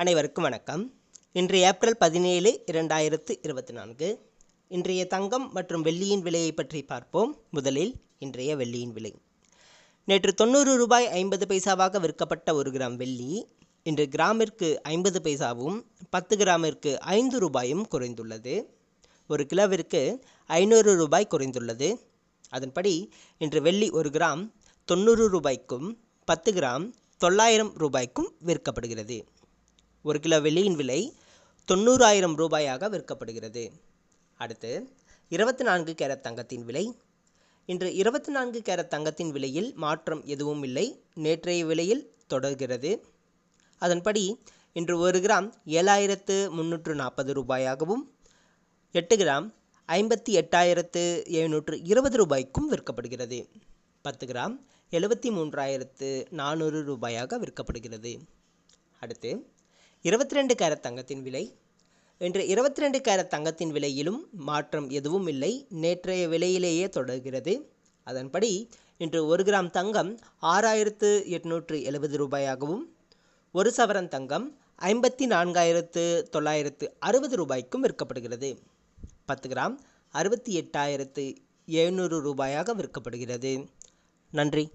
அனைவருக்கும் வணக்கம். இன்று ஏப்ரல் 17, 2024. இன்றைய தங்கம் மற்றும் வெள்ளியின் விலையை பற்றி பார்ப்போம். முதலில் இன்றைய வெள்ளியின் விலை. நேற்று 90 ரூபாய் 50 பைசாவாக விற்கப்பட்ட 1 கிராம் வெள்ளி இன்று கிராமிற்கு 50 பைசாவும் 10 கிராமிற்கு 5 ரூபாயும் குறைந்துள்ளது. 1 கிலோவிற்கு 500 ரூபாய் குறைந்துள்ளது. அதன்படி இன்று வெள்ளி 1 கிராம் 90 ரூபாய்க்கும் 10 கிராம் 900 ரூபாய்க்கும் விற்கப்படுகிறது. 1 கிலோ வெள்ளியின் விலை 90,000 ரூபாயாக விற்கப்படுகிறது. அடுத்து 24 கேரட் தங்கத்தின் விலை. இன்று 24 கேரட் தங்கத்தின் விலையில் மாற்றம் எதுவும் இல்லை, நேற்றைய விலையில் தொடர்கிறது. அதன்படி இன்று 1 கிராம் 7,340 ரூபாயாகவும் 8 கிராம் 58,720 ரூபாய்க்கும் விற்கப்படுகிறது. 10 கிராம் 73,400 ரூபாயாக விற்கப்படுகிறது. அடுத்து 22 கேரட் தங்கத்தின் விலை. இன்று 22 கேரட் தங்கத்தின் விலையிலும் மாற்றம் எதுவும் இல்லை, நேற்றைய விலையிலேயே தொடர்கிறது. அதன்படி இன்று 1 கிராம் தங்கம் 6,870 ரூபாயாகவும் 1 சவரன் தங்கம் 54,960 ரூபாய்க்கும் விற்கப்படுகிறது. 10 கிராம் 68,700 ரூபாயாக விற்கப்படுகிறது. நன்றி.